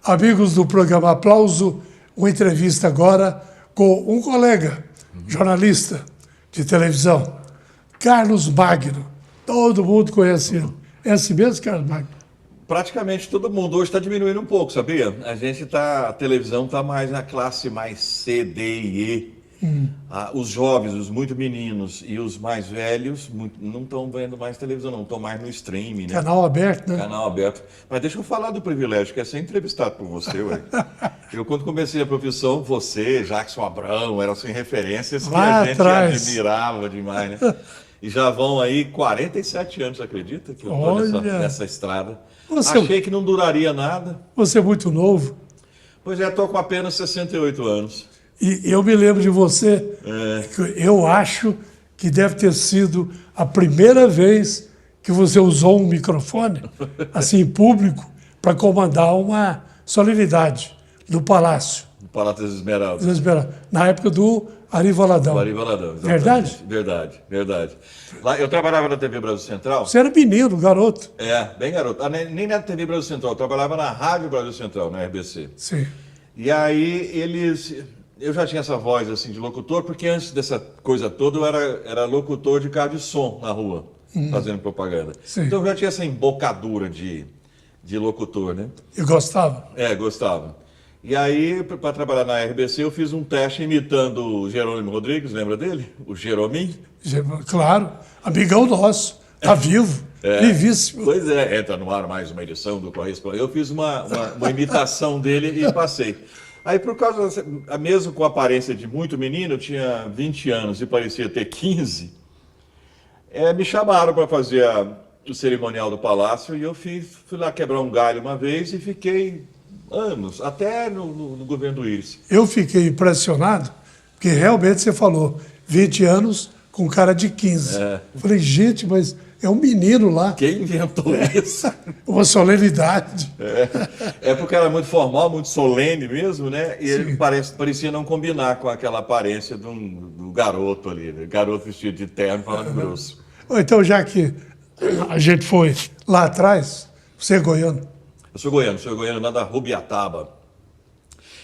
Amigos do programa Aplauso, uma entrevista agora com um colega, jornalista de televisão, Carlos Magno. Todo mundo conhece ele. É assim mesmo, Carlos Magno? Praticamente todo mundo. Hoje está diminuindo um pouco, sabia? A televisão está mais na classe mais C, D e E. Os jovens, os muito meninos e os mais velhos não estão vendo mais televisão, não estão mais no streaming, né? Canal aberto, né? Canal aberto. Mas deixa eu falar do privilégio que é ser entrevistado por você, ué. Eu, quando comecei a profissão, você, Jackson Abrão, eram assim, referências que Lá a gente atrás. admirava demais, né? E já vão aí 47 anos, acredita? Que eu estou nessa estrada. Achei que não duraria nada. Você é muito novo. Pois é, estou com apenas 68 anos. E eu me lembro de você, eu acho que deve ter sido a primeira vez que você usou um microfone, assim, em público, para comandar uma solenidade no Palácio. No Palácio das Esmeraldas. Na época do Ari Valadão. Do Ari Valadão, Verdade? Verdade. Lá, eu trabalhava na TV Brasil Central. Você era menino, garoto. Bem garoto. Nem na TV Brasil Central, eu trabalhava na Rádio Brasil Central, na RBC. Sim. E aí eu já tinha essa voz assim de locutor, porque antes dessa coisa toda eu era locutor de carro de som na rua, fazendo propaganda. Sim. Então eu já tinha essa embocadura de locutor, né? E gostava? Gostava. E aí, para trabalhar na RBC, eu fiz um teste imitando o Jerônimo Rodrigues, lembra dele? O Jeromim? Claro, amigão nosso, tá vivo, vivíssimo. Pois é, entra no ar mais uma edição do Correspondente. Eu fiz uma imitação dele e passei. Aí, por causa, mesmo com a aparência de muito menino, eu tinha 20 anos e parecia ter 15, me chamaram para fazer o cerimonial do Palácio e eu fui lá quebrar um galho uma vez e fiquei anos, até no governo do Íris. Eu fiquei impressionado, porque realmente você falou 20 anos com cara de 15. Falei, gente, mas é um menino lá. Quem inventou isso? Uma solenidade. Porque era muito formal, muito solene mesmo, né? E ele parecia não combinar com aquela aparência do garoto ali, né? Garoto vestido de terno falando grosso. Então, já que a gente foi lá atrás, você é goiano? Eu sou goiano lá da Rubiataba.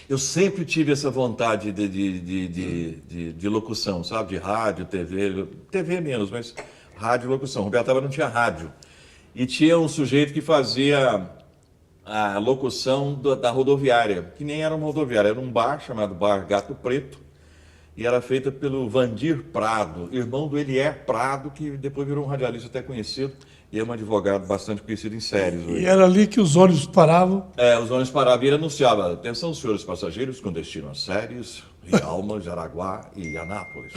Eu sempre tive essa vontade de locução, sabe? De rádio, TV menos, mas rádio e locução. Rubiataba não tinha rádio. E tinha um sujeito que fazia a locução da rodoviária, que nem era uma rodoviária, era um bar chamado Bar Gato Preto, e era feita pelo Vandir Prado, irmão do Elier Prado, que depois virou um radialista até conhecido, e é um advogado bastante conhecido em séries hoje. E era ali que os ônibus paravam? Os ônibus paravam e ele anunciava: atenção, senhores passageiros, com destino a Séries, Rialma, Jaraguá e Anápolis.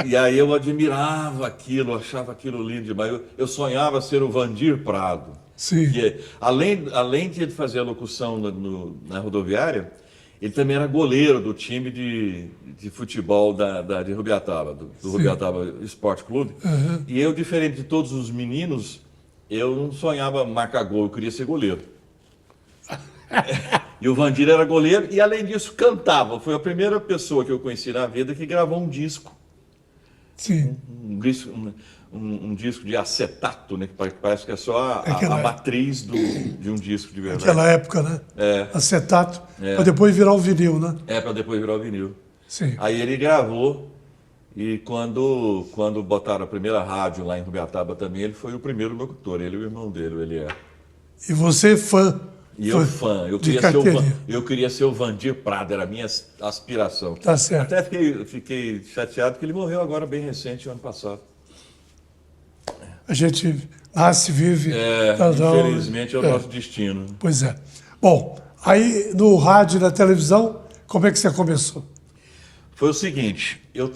E aí eu admirava aquilo, achava aquilo lindo demais. Eu sonhava ser o Vandir Prado. Sim. Que, além de fazer a locução na rodoviária, ele também era goleiro do time de futebol de Rubiataba, do Rubiataba Esporte Clube. E eu, diferente de todos os meninos, eu não sonhava marcar gol, eu queria ser goleiro. E o Vandir era goleiro e, além disso, cantava. Foi a primeira pessoa que eu conheci na vida que gravou um disco. Sim. Um disco de acetato, né? Que parece que é só a matriz de um disco de verdade. Naquela época, né? Acetato, para depois virar o vinil, né? Para depois virar o vinil. Sim. Aí ele gravou e quando botaram a primeira rádio lá em Rubiataba também, ele foi o primeiro locutor, ele e o irmão dele, ele é. E você fã? E eu fã, eu queria ser o Vandir Prado, era a minha aspiração. Tá certo. Até fiquei chateado porque ele morreu agora bem recente, ano passado. A gente nasce, vive... Infelizmente é o nosso destino. Pois é. Bom, aí no rádio e na televisão, como é que você começou? Foi o seguinte, eu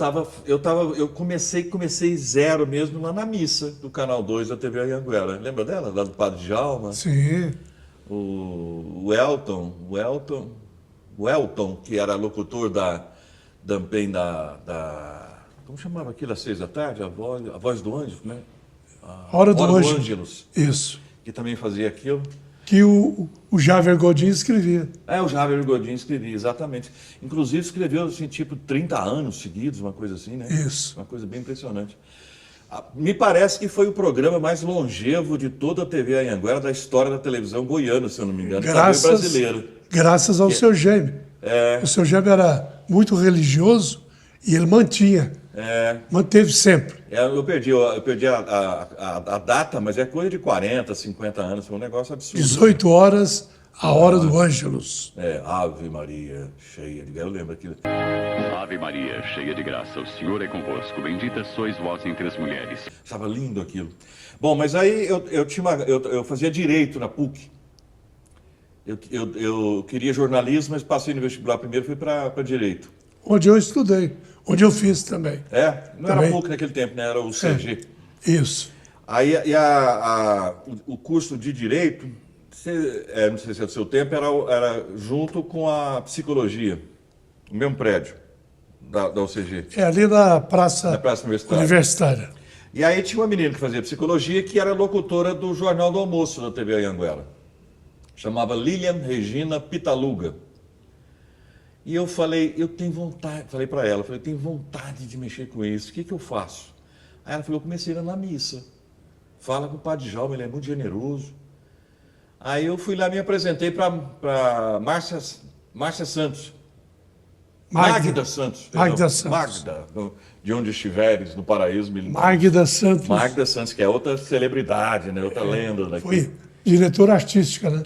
comecei zero mesmo lá na missa do Canal 2 da TV Anhanguera. Lembra dela? Lá do Padre Djalma? Sim. O Elton, que era locutor também como chamava aquilo às 6 da tarde? A voz do Ângelus, né? A Hora do Ângelus. Isso. Que também fazia aquilo. Que o Javer Godinho escrevia. O Javer Godinho escrevia, exatamente. Inclusive escreveu, assim, tipo, 30 anos seguidos, uma coisa assim, né? Isso. Uma coisa bem impressionante. Me parece que foi o programa mais longevo de toda a TV Anhanguera da história da televisão goiana, se eu não me engano, também brasileiro. Graças ao seu Gêmeo. O seu Gêmeo era muito religioso e ele manteve sempre. Eu perdi a data, mas é coisa de 40, 50 anos, foi um negócio absurdo. 18 horas, a hora do Ângelus. Ave Maria, cheia de graça, eu lembro aquilo. Ave Maria, cheia de graça, o Senhor é convosco, bendita sois vós entre as mulheres. Estava lindo aquilo. Bom, mas aí eu fazia direito na PUC. Eu queria jornalismo, mas passei no vestibular primeiro, fui para direito. Onde eu estudei, onde eu fiz também. Não era PUC naquele tempo, né? Era o CG. Isso. Aí o curso de direito, não sei se é do seu tempo, era junto com a psicologia, o mesmo prédio da UCG. Ali na Praça Universitária. E aí tinha uma menina que fazia psicologia que era locutora do Jornal do Almoço da TV Anhanguera. Chamava Lilian Regina Pitaluga. E eu falei, eu tenho vontade, falei para ela, eu tenho vontade de mexer com isso, o que eu faço? Aí ela falou, eu comecei a ir na missa. Fala com o Padre Jaume, ele é muito generoso. Aí eu fui lá e me apresentei para Márcia Santos. Magda Santos. Magda, de onde estiveres, no paraíso. Magda Santos. Magda Santos, que é outra celebridade, né? Outra lenda daqui. Foi diretora artística, né?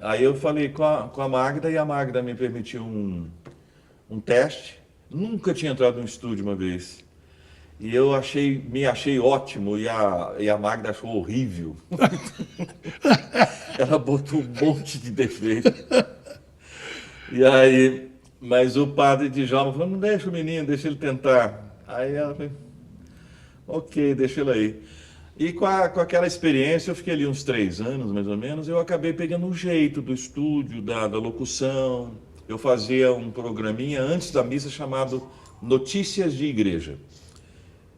Aí eu falei com a Magda e a Magda me permitiu um teste. Nunca tinha entrado num estúdio uma vez. E eu me achei ótimo e a Magda achou horrível. Ela botou um monte de defeito. E aí, mas o padre Djalma falou, não deixa o menino, deixa ele tentar. Aí ela falou, ok, deixa ele aí. E com aquela experiência, eu fiquei ali uns 3 anos, mais ou menos, eu acabei pegando um jeito do estúdio, da locução. Eu fazia um programinha antes da missa chamado Notícias de Igreja.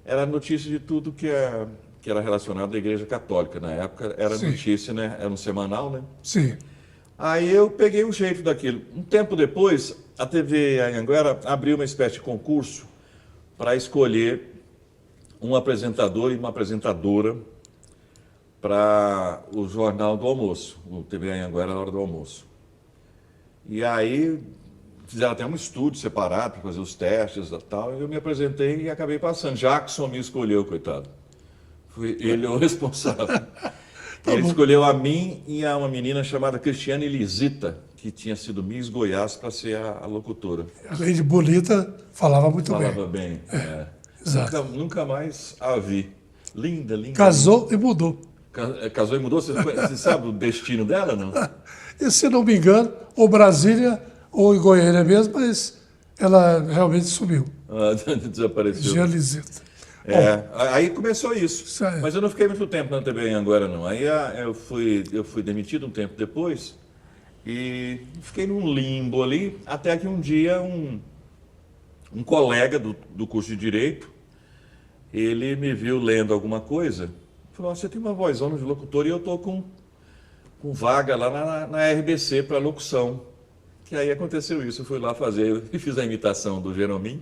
Era notícia de tudo que era relacionado à Igreja Católica. Na época era notícia, né? Era um semanal, né? Sim. Aí eu peguei o jeito daquilo. Um tempo depois, a TV Anhanguera abriu uma espécie de concurso para escolher um apresentador e uma apresentadora para o Jornal do Almoço, o TV Anhanguera na hora do almoço. E aí fizeram até um estúdio separado para fazer os testes e tal, e eu me apresentei e acabei passando. Jackson me escolheu, coitado. Ele é o responsável. Ele escolheu a mim e a uma menina chamada Cristiane Lisita, que tinha sido Miss Goiás, para ser a locutora. Além de bonita, falava muito bem. Falava bem. Exato. Nunca mais a vi. Linda, linda. Casou e mudou. Casou e mudou? Você sabe o destino dela, não? E, se não me engano, ou Brasília ou em Goiânia mesmo, mas ela realmente sumiu. Desapareceu. Gia Lisita. Aí começou isso. Mas eu não fiquei muito tempo na TV Anhanguera, não. Aí eu fui demitido um tempo depois e fiquei num limbo ali, até que um dia um colega do curso de Direito, ele me viu lendo alguma coisa, falou, você tem uma vozona de locutor e eu estou com vaga lá na RBC para locução. Que aí aconteceu isso, eu fui lá fazer, e fiz a imitação do Jeromim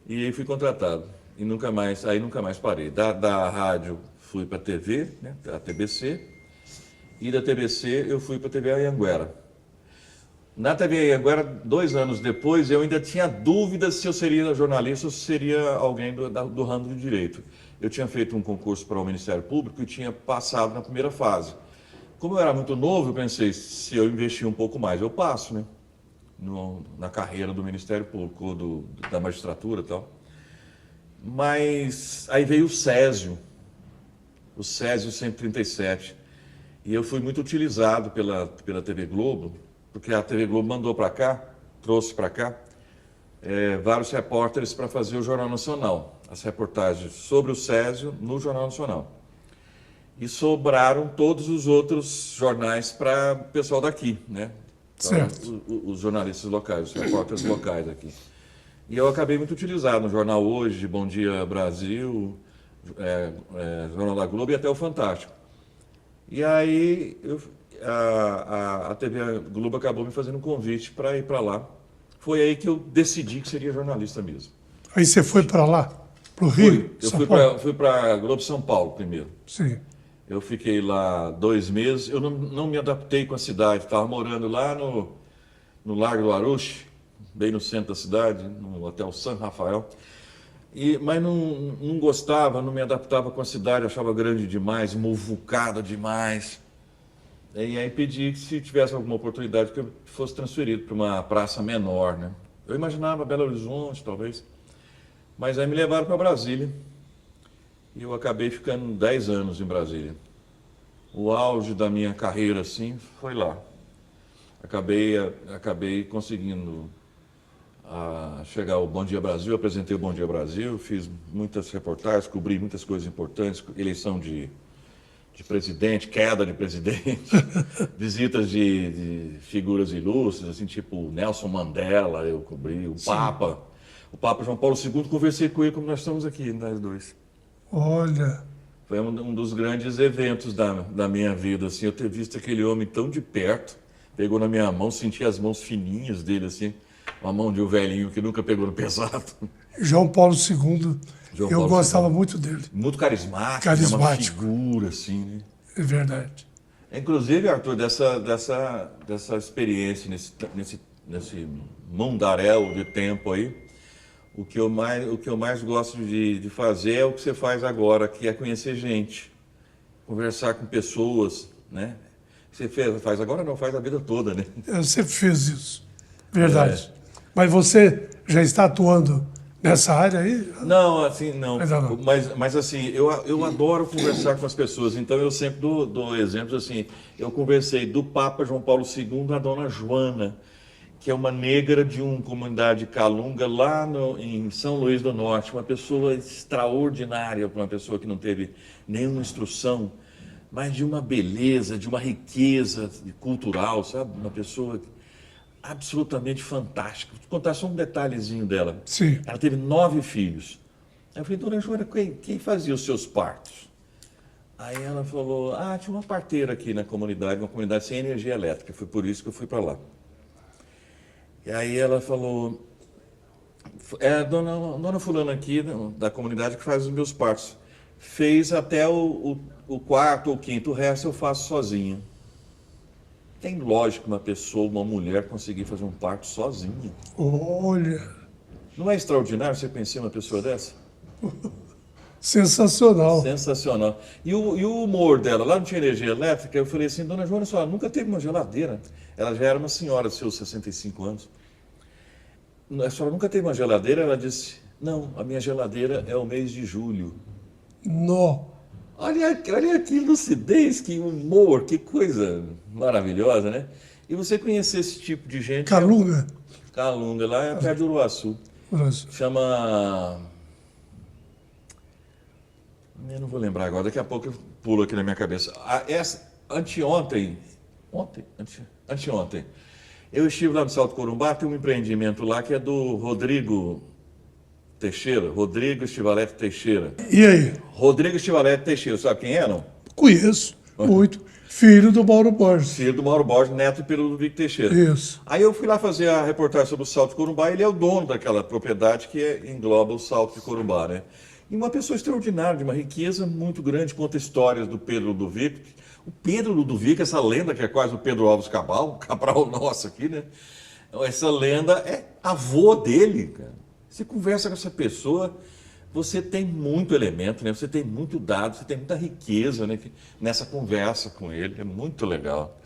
e aí fui contratado. E nunca mais parei. Da rádio fui para a TV, né, a TBC, e da TBC eu fui para a TV Anhanguera. Na TV Anhanguera, 2 anos depois, eu ainda tinha dúvidas se eu seria jornalista ou se seria alguém do ramo de direito. Eu tinha feito um concurso para o Ministério Público e tinha passado na primeira fase. Como eu era muito novo, eu pensei, se eu investir um pouco mais, eu passo, né? Na carreira do Ministério Público, ou da magistratura e tal. Mas aí veio o Césio 137, e eu fui muito utilizado pela TV Globo, porque a TV Globo mandou para cá, trouxe para cá, vários repórteres para fazer o Jornal Nacional, as reportagens sobre o Césio no Jornal Nacional. E sobraram todos os outros jornais para o pessoal daqui, né? Certo. Os jornalistas locais, os repórteres locais aqui. E eu acabei muito utilizado no Jornal Hoje, Bom Dia Brasil, Jornal da Globo e até o Fantástico. E aí a TV Globo acabou me fazendo um convite para ir para lá. Foi aí que eu decidi que seria jornalista mesmo. Aí você foi para lá? Para o Rio? Eu São Paulo? fui para Globo São Paulo primeiro. Sim. Eu fiquei lá 2 meses, eu não me adaptei com a cidade, estava morando lá no Largo do Aruche, bem no centro da cidade, no Hotel San Rafael, mas não gostava, não me adaptava com a cidade, achava grande demais, muvucada demais. E aí pedi que se tivesse alguma oportunidade que eu fosse transferido para uma praça menor, né? Eu imaginava Belo Horizonte, talvez, mas aí me levaram para Brasília. E eu acabei ficando 10 anos em Brasília. O auge da minha carreira, assim, foi lá. Acabei conseguindo chegar ao Bom Dia Brasil, apresentei o Bom Dia Brasil, fiz muitas reportagens, cobri muitas coisas importantes, eleição de presidente, queda de presidente, visitas de figuras ilustres, assim, tipo Nelson Mandela, eu cobri, o Papa João Paulo II, conversei com ele como nós estamos aqui, nós dois. Olha, Foi um dos grandes eventos da minha vida, assim, eu ter visto aquele homem tão de perto, pegou na minha mão, senti as mãos fininhas dele, assim, uma mão de um velhinho que nunca pegou no pesado. João Paulo II, eu gostava muito dele. Muito carismático, Carismático. Né? Uma figura, assim, né? É verdade. Inclusive, Arthur, dessa experiência, nesse mundaréu de tempo aí, o que eu mais gosto de fazer é o que você faz agora, que é conhecer gente, conversar com pessoas, né? Você faz agora, não faz a vida toda, né? Eu sempre fiz isso. Verdade. Mas você já está atuando nessa área aí? Não, assim, não. Ainda não. Mas assim, eu adoro conversar com as pessoas, então eu sempre dou exemplos assim. Eu conversei do Papa João Paulo II à Dona Joana, que é uma negra de uma comunidade calunga lá em São Luís do Norte, uma pessoa extraordinária, uma pessoa que não teve nenhuma instrução, mas de uma beleza, de uma riqueza cultural, sabe? Uma pessoa absolutamente fantástica. Vou contar só um detalhezinho dela. Sim. Ela teve 9 filhos. Aí eu falei, Dona Joana, quem fazia os seus partos? Aí ela falou, tinha uma parteira aqui na comunidade, uma comunidade sem energia elétrica, foi por isso que eu fui para lá. E aí ela falou, é a dona fulana aqui da comunidade que faz os meus partos. Fez até o 4º ou 5º, o resto eu faço sozinha. Tem lógica uma mulher conseguir fazer um parto sozinha? Olha, Não é extraordinário você conhecer uma pessoa dessa? sensacional. Sensacional. E o humor dela, lá não tinha energia elétrica, eu falei assim, Dona Joana, ela nunca teve uma geladeira. Ela já era uma senhora de seus 65 anos. A senhora nunca teve uma geladeira? Ela disse, não, a minha geladeira é o mês de julho. Nó. Olha que lucidez, que humor, que coisa maravilhosa, né? E você conhecer esse tipo de gente... Calunga. Calunga, lá é perto do Uruaçu. Chama... Eu não vou lembrar agora, daqui a pouco eu pulo aqui na minha cabeça. Anteontem, eu estive lá no Salto Corumbá, tem um empreendimento lá que é do Rodrigo Estivalete Teixeira. E aí? Rodrigo Estivalete Teixeira, sabe quem é, não? Conheço, muito. Filho do Mauro Borges. Filho do Mauro Borges, neto do Ludwig Teixeira. Isso. Aí eu fui lá fazer a reportagem sobre o Salto de Corumbá, ele é o dono daquela propriedade que engloba o Salto de Corumbá, né? E uma pessoa extraordinária, de uma riqueza muito grande, conta histórias do Pedro Ludovico. O Pedro Ludovico, essa lenda que é quase o Pedro Alves Cabral, Cabral nosso aqui, né? Essa lenda é avô dele, cara. Você conversa com essa pessoa, você tem muito elemento, né? Você tem muito dado, você tem muita riqueza, né? Nessa conversa com ele, é muito legal.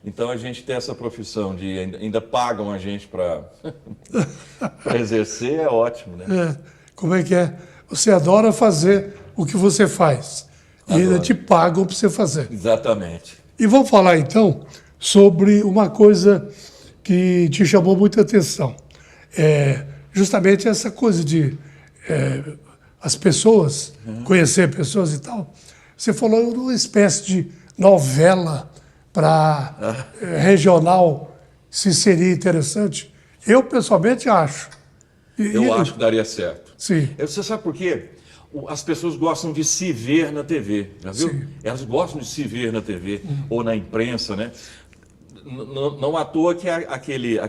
Então a gente tem essa profissão de ainda pagam a gente para exercer, é ótimo, né? Como é que é? Você adora fazer o que você faz. E ainda te pagam para você fazer. Exatamente. E vamos falar então sobre uma coisa que te chamou muita atenção. Justamente essa coisa de as pessoas, conhecer pessoas e tal. Você falou de uma espécie de novela para regional, se seria interessante. Eu, pessoalmente, acho. Eu acho que daria certo. Sim. Você sabe por quê? As pessoas gostam de se ver na TV, já viu? Sim. Elas gostam de se ver na TV ou na imprensa, né? Não à toa que aquele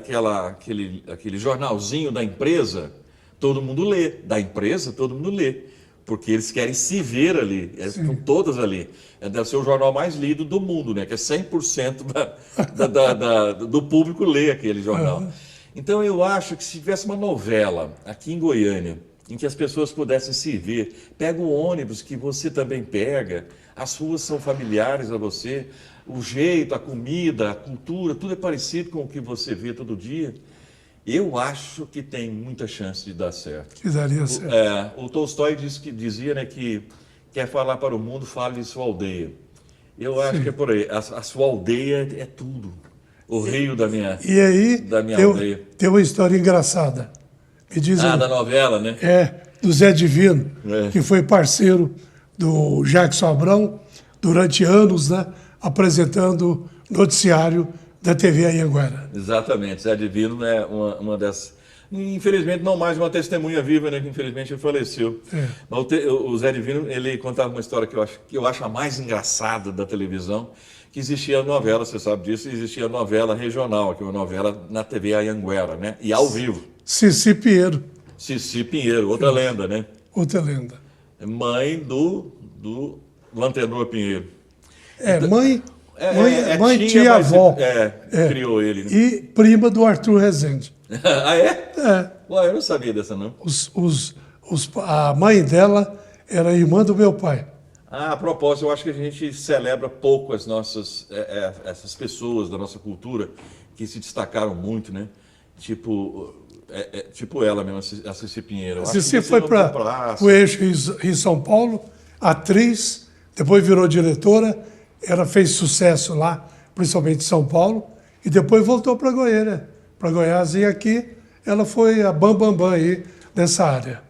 jornalzinho da empresa todo mundo lê. Da empresa, todo mundo lê. Porque eles querem se ver ali, estão todas ali. Deve ser o jornal mais lido do mundo, né? Que é 100% do público lê aquele jornal. Então eu acho que se tivesse uma novela aqui em Goiânia, em que as pessoas pudessem se ver, pega o ônibus que você também pega, as ruas são familiares a você, o jeito, a comida, a cultura, tudo é parecido com o que você vê todo dia. Eu acho que tem muita chance de dar certo. Que daria certo. O Tolstói dizia, né, que quer falar para o mundo, fale de sua aldeia. Eu acho que é por aí. A sua aldeia é tudo. O rio da minha, E aí, da minha aldeia. tem uma história engraçada. Me dizem, Da novela, né? do Zé Divino, É. que foi parceiro do Jackson Abrão durante anos, né, apresentando noticiário da TV Anhanguera. Exatamente. Zé Divino é uma dessas. Infelizmente, não mais uma testemunha viva, né? Que infelizmente ele faleceu. Mas o Zé Divino, ele contava uma história que eu acho a mais engraçada da televisão, que existia novela, você sabe disso, existia novela regional, que é uma novela na TV Anhanguera, né? E ao vivo. Cici Pinheiro, Cici Pinheiro, outra lenda, né? outra lenda. Mãe do Lantenor Pinheiro. Mãe, tia, mas avó. criou ele. Né? E prima do Arthur Rezende. Ah, é? É. Ué, eu não sabia dessa, não. A mãe dela era irmã do meu pai. A propósito, eu acho que a gente celebra pouco as nossas, essas pessoas da nossa cultura que se destacaram muito, né? Tipo ela mesmo, a Cici Pinheiro. Eu acho que Cici você foi não para comprasse. o eixo em São Paulo, atriz, depois virou diretora, ela fez sucesso lá, principalmente em São Paulo, e depois voltou para Goiânia, para Goiás, e aqui ela foi a bambambam aí dessa área.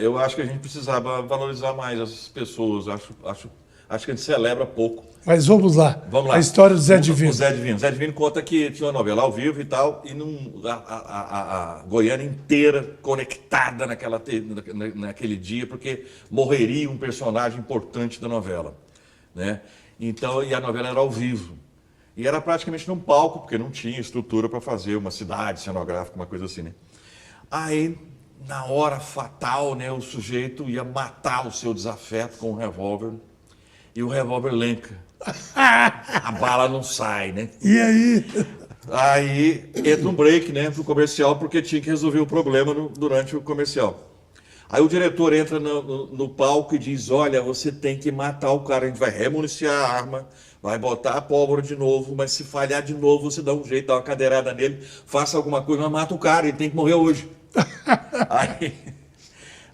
Eu acho que a gente precisava valorizar mais essas pessoas. Acho que a gente celebra pouco. Mas vamos lá. Vamos lá. A história do Zé O Divino. Zé Divino. Zé Divino conta que tinha uma novela ao vivo e tal, e a Goiânia inteira conectada naquele dia, porque morreria um personagem importante da novela, né? Então, e a novela era ao vivo. E era praticamente num palco, porque não tinha estrutura para fazer uma cidade cenográfica, uma coisa assim, né? Aí, na hora fatal, né, o sujeito ia matar o seu desafeto com um revólver, e o revólver lenca. A bala não sai, né? E aí? Aí entra um break, né, pro comercial, porque tinha que resolver o problema durante o comercial. Aí o diretor entra no palco e diz: olha, você tem que matar o cara, a gente vai remuniciar a arma, vai botar a pólvora de novo, mas se falhar de novo, você dá um jeito, dá uma cadeirada nele, faça alguma coisa, mas mata o cara, ele tem que morrer hoje.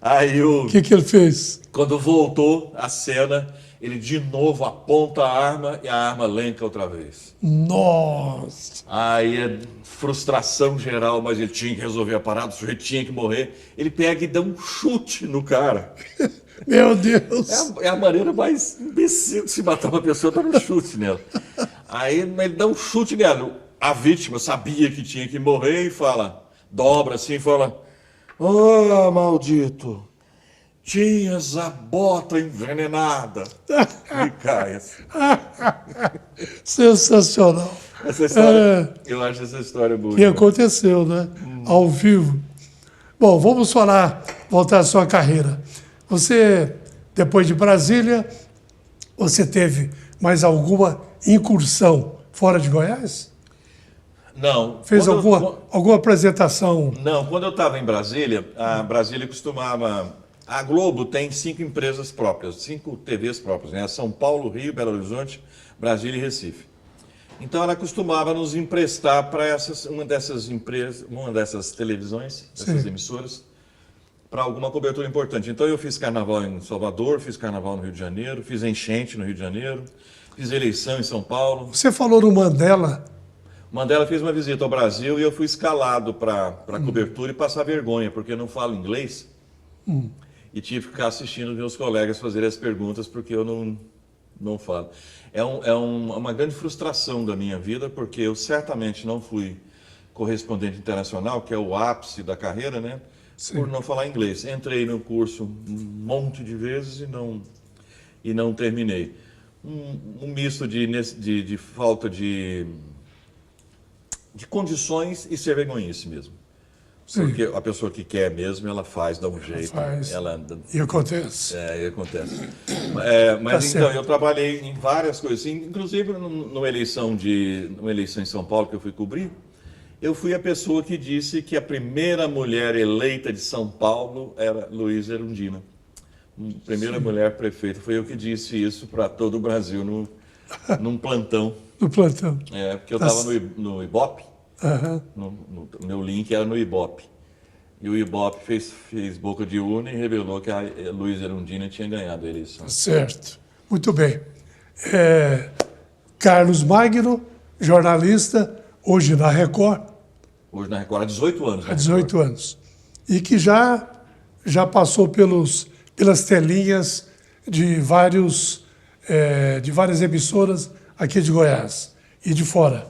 Aí O que ele fez? quando voltou a cena, ele de novo aponta a arma e a arma lenca outra vez. Nossa! Aí é frustração geral, mas ele tinha que resolver a parada, o sujeito tinha que morrer. Ele pega e dá um chute no cara. Meu Deus! É a maneira mais imbecil de se matar uma pessoa, dar um chute nela. Aí ele dá um chute nela. A vítima sabia que tinha que morrer e dobra assim e fala: "Ah, maldito, tinhas a bota envenenada." E cai assim. Sensacional. Essa história, eu acho essa história boa. Que aconteceu, né? Ao vivo. Bom, vamos voltar à sua carreira. Você, depois de Brasília, você teve mais alguma incursão fora de Goiás? Não. Fez alguma apresentação? Não, quando eu estava em Brasília, a Brasília costumava... A Globo tem 5 empresas próprias, 5 TVs próprias, né? São Paulo, Rio, Belo Horizonte, Brasília e Recife. Então ela costumava nos emprestar para uma dessas empresas, uma dessas televisões, dessas emissoras, para alguma cobertura importante. Então eu fiz carnaval em Salvador, fiz carnaval no Rio de Janeiro, fiz enchente no Rio de Janeiro, fiz eleição em São Paulo. Você falou no Mandela. Mandela fez uma visita ao Brasil e eu fui escalado para cobertura e passar vergonha, porque eu não falo inglês. E tive que ficar assistindo meus colegas fazerem as perguntas, porque eu não falo. É uma grande frustração da minha vida, porque eu certamente não fui correspondente internacional, que é o ápice da carreira, né? Por não falar inglês. Entrei no curso um monte de vezes e não terminei. Um misto de falta de condições e ser vergonhice mesmo. Sim. Porque a pessoa que quer mesmo, ela faz, dá um jeito. Faz. Ela, E acontece. e acontece. Tá Mas então, certo. eu trabalhei em várias coisas, assim, inclusive numa eleição em São Paulo que eu fui cobrir, eu fui a pessoa que disse que a primeira mulher eleita de São Paulo era Luísa Erundina. Primeira mulher prefeita. Foi eu que disse isso para todo o Brasil num plantão. No plantão. Porque eu Tá estava no Ibope, Aham. meu link era no Ibope. E o Ibope fez boca de urna e revelou que a Luísa Erundina tinha ganhado a eleição. Certo. Muito bem. Carlos Magno, jornalista, hoje na Record, Hoje na Record há 18 anos. há Né? 18 anos. E que já passou pelas telinhas de várias emissoras aqui de Goiás e de fora.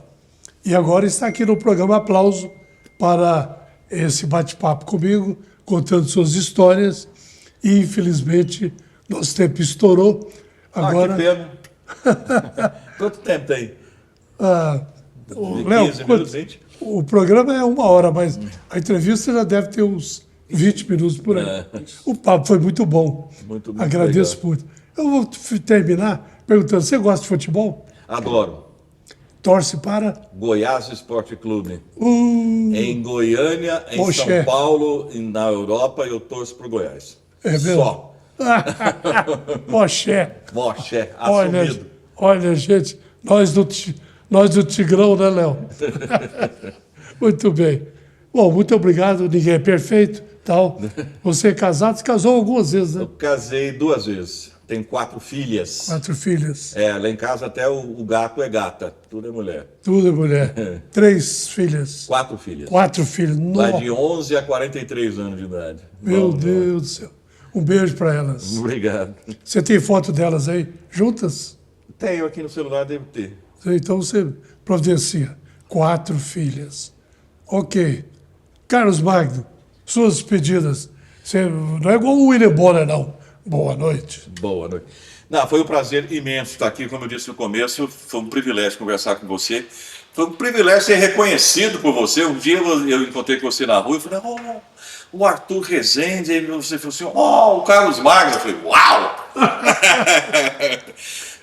E agora está aqui no programa Aplauso para esse bate-papo comigo, contando suas histórias. E, infelizmente, nosso tempo estourou. Agora, Que pena. Quanto tempo tem? Léo, 15 minutos, 20? o programa é 1 hora, mas a entrevista já deve ter uns 20 minutos por aí. O papo foi muito bom. Muito Agradeço legal. muito. Eu vou terminar perguntando, você gosta de futebol? Adoro. Torce para? Goiás Esporte Clube. Em Goiânia, em Poxa. São Paulo e na Europa, eu torço pro Goiás. É mesmo? Só. Poxa. Moché, Olha, assumido. olha, gente, nós do Tigrão, né, Léo? Muito bem. Bom, muito obrigado. Ninguém é perfeito, tal. Você é casado, se casou algumas vezes, né? Eu casei 2 vezes. Tenho 4 filhas. 4 filhas. Lá em casa até o gato é gata. Tudo é mulher. Tudo é mulher. 3 filhas. 4 filhas. 4 filhos. Vai Nossa, de 11 a 43 anos de idade. meu Bom, Deus do céu. Um beijo para elas. Obrigado. Você tem foto delas aí, juntas? Tenho aqui no celular, devo ter. Então você providencia. 4 filhas. Ok. Carlos Magno, suas despedidas. Você não é igual o William Bonner, não. Boa noite. Boa noite. Não, foi um prazer imenso estar aqui, como eu disse no começo, foi um privilégio conversar com você. Foi um privilégio ser reconhecido por você. Um dia eu encontrei com você na rua e falei, o Arthur Rezende, e você falou assim, o Carlos Magno. Eu falei, uau!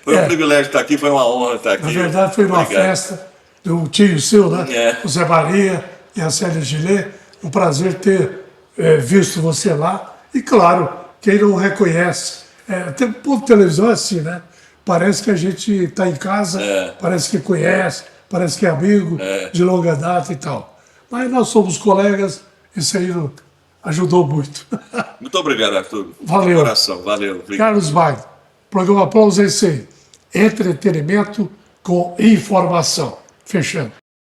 Foi um privilégio estar aqui, foi uma honra estar aqui. Na verdade, foi numa Obrigado. festa do tio seu, né? É. O Zé Maria e a Célia Gillet. Um prazer ter visto você lá. E, claro, quem não reconhece. Por televisão é assim, né? Parece que a gente está em casa, parece que conhece, parece que é amigo de longa data e tal. Mas nós somos colegas, isso aí ajudou muito. Muito obrigado, Arthur. Valeu. De coração, valeu. Obrigado. Carlos Magno, programa Aplauso é esse aí. Entretenimento com informação. Fechando.